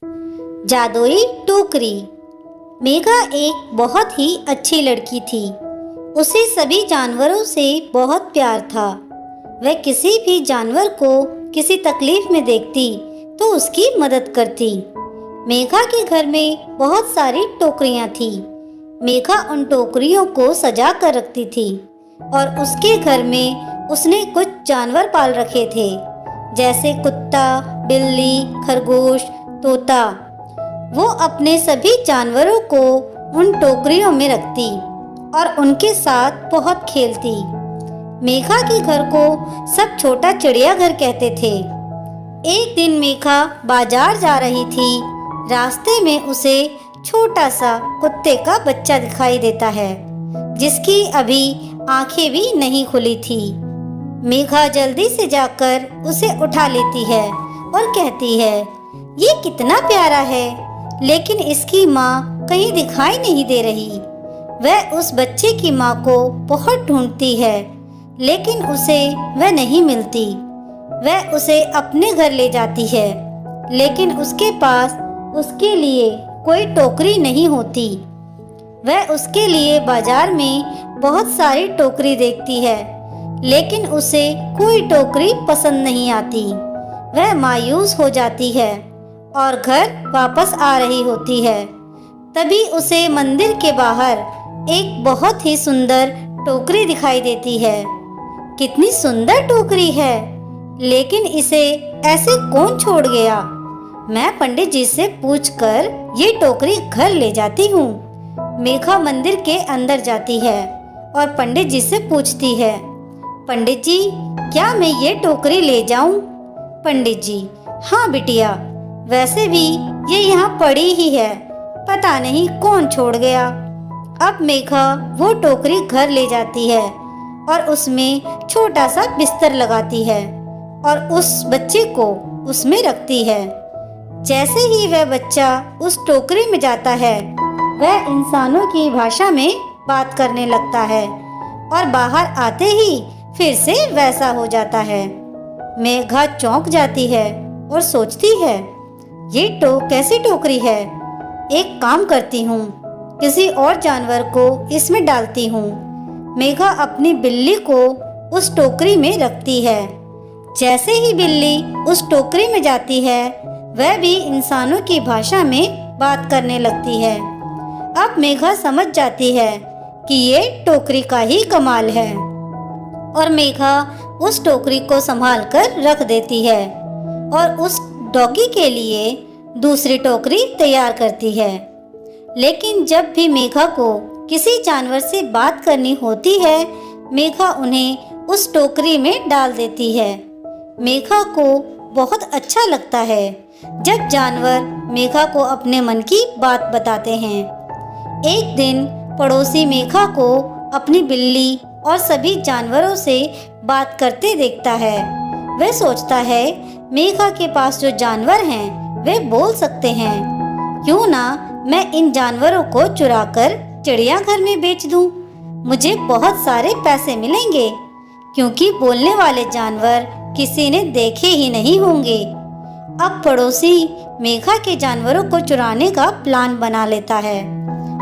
जादुई टोकरी। मेघा एक बहुत ही अच्छी लड़की थी। उसे सभी जानवरों से बहुत प्यार था। वह किसी भी जानवर को किसी तकलीफ में देखती तो उसकी मदद करती। मेघा के घर में बहुत सारी टोकरियां थी। मेघा उन टोकरियों को सजा कर रखती थी और उसके घर में उसने कुछ जानवर पाल रखे थे, जैसे कुत्ता, बिल्ली, खरगोश, तोता। वो अपने सभी जानवरों को उन टोकरियों में रखती और उनके साथ बहुत खेलती। मेघा के घर को सब छोटा चिड़ियाघर कहते थे। एक दिन मेघा बाजार जा रही थी। रास्ते में उसे छोटा सा कुत्ते का बच्चा दिखाई देता है, जिसकी अभी आंखें भी नहीं खुली थी। मेघा जल्दी से जाकर उसे उठा लेती है और कहती है, ये कितना प्यारा है, लेकिन इसकी माँ कहीं दिखाई नहीं दे रही। वह उस बच्चे की माँ को बहुत ढूंढती है, लेकिन उसे वह नहीं मिलती। वह उसे अपने घर ले जाती है, लेकिन उसके पास उसके लिए कोई टोकरी नहीं होती। वह उसके लिए बाजार में बहुत सारी टोकरी देखती है, लेकिन उसे कोई टोकरी पसंद नहीं आती। वह मायूस हो जाती है और घर वापस आ रही होती है। तभी उसे मंदिर के बाहर एक बहुत ही सुंदर टोकरी दिखाई देती है। कितनी सुंदर टोकरी है, लेकिन इसे ऐसे कौन छोड़ गया? मैं पंडित जी से पूछकर ये टोकरी घर ले जाती हूँ। मेघा मंदिर के अंदर जाती है और पंडित जी से पूछती है, पंडित जी, क्या मैं ये टोकरी ले जाऊं? पंडित जी, हाँ बिटिया, वैसे भी ये यहाँ पड़ी ही है, पता नहीं कौन छोड़ गया। अब मेघा वो टोकरी घर ले जाती है और उसमें छोटा सा बिस्तर लगाती है और उस बच्चे को उसमें रखती है। जैसे ही वह बच्चा उस टोकरी में जाता है, वह इंसानों की भाषा में बात करने लगता है और बाहर आते ही फिर से वैसा हो जाता है। मेघा चौंक जाती है और सोचती है, ये कैसी टोकरी है? एक काम करती हूँ, किसी और जानवर को इसमें डालती हूँ। मेघा अपनी बिल्ली को उस टोकरी में रखती है। जैसे ही बिल्ली उस टोकरी में जाती है, वह भी इंसानों की भाषा में बात करने लगती है। अब मेघा समझ जाती है कि ये टोकरी का ही कमाल है और मेघा उस टोकरी को संभाल कर रख देती है और उस डॉगी के लिए दूसरी टोकरी तैयार करती है। लेकिन जब भी मेघा को किसी जानवर से बात करनी होती है, मेघा उन्हें उस टोकरी में डाल देती है। मेघा को बहुत अच्छा लगता है जब जानवर मेघा को अपने मन की बात बताते हैं। एक दिन पड़ोसी मेघा को अपनी बिल्ली और सभी जानवरों से बात करते देखता है। वह सोचता है, मेघा के पास जो जानवर हैं वे बोल सकते हैं, क्यों ना मैं इन जानवरों को चुराकर चिड़ियाघर में बेच दूं। मुझे बहुत सारे पैसे मिलेंगे, क्योंकि बोलने वाले जानवर किसी ने देखे ही नहीं होंगे। अब पड़ोसी मेघा के जानवरों को चुराने का प्लान बना लेता है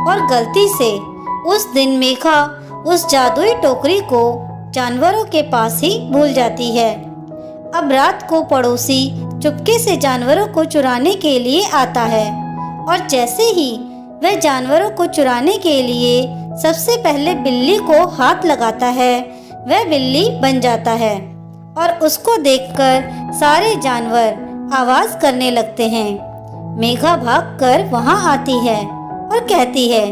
और गलती से उस दिन मेघा उस जादुई टोकरी को जानवरों के पास ही भूल जाती है। अब रात को पड़ोसी चुपके से जानवरों को चुराने के लिए आता है और जैसे ही वह जानवरों को चुराने के लिए सबसे पहले बिल्ली को हाथ लगाता है, वह बिल्ली बन जाता है और उसको देखकर सारे जानवर आवाज करने लगते हैं। मेघा भागकर वहां आती है और कहती है,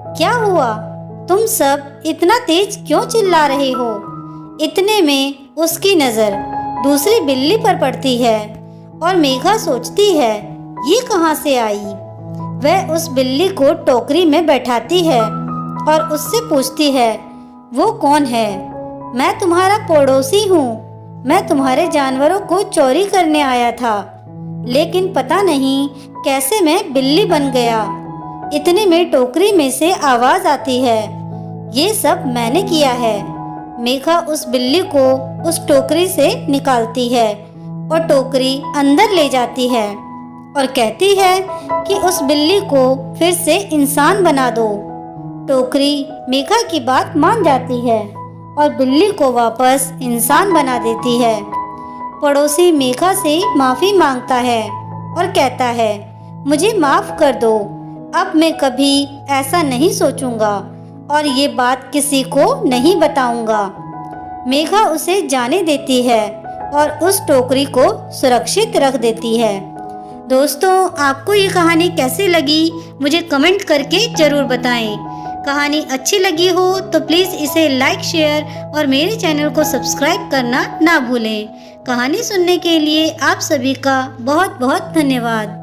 क्या हुआ? तुम सब इतना तेज क्यों चिल्ला रहे हो? इतने में उसकी नजर दूसरी बिल्ली पर पड़ती है और मेघा सोचती है, ये कहाँ से आई? वह उस बिल्ली को टोकरी में बैठाती है और उससे पूछती है, वो कौन है? मैं तुम्हारा पड़ोसी हूँ। मैं तुम्हारे जानवरों को चोरी करने आया था, लेकिन पता नहीं कैसे मैं बिल्ली बन गया। इतने में टोकरी में से आवाज आती है, ये सब मैंने किया है। मेघा उस बिल्ली को उस टोकरी से निकालती है और टोकरी अंदर ले जाती है। और कहती है कि उस बिल्ली को फिर से इंसान बना दो। टोकरी मेघा की बात मान जाती है और बिल्ली को वापस इंसान बना देती है। पड़ोसी मेघा से माफ़ी मांगता है और कहता है, मुझे माफ़ कर दो, अब मैं कभी ऐसा नहीं सोचूंगा और ये बात किसी को नहीं बताऊंगा। मेघा उसे जाने देती है और उस टोकरी को सुरक्षित रख देती है। दोस्तों, आपको ये कहानी कैसी लगी मुझे कमेंट करके ज़रूर बताएं। कहानी अच्छी लगी हो तो प्लीज़ इसे लाइक, शेयर और मेरे चैनल को सब्सक्राइब करना ना भूलें। कहानी सुनने के लिए आप सभी का बहुत बहुत धन्यवाद।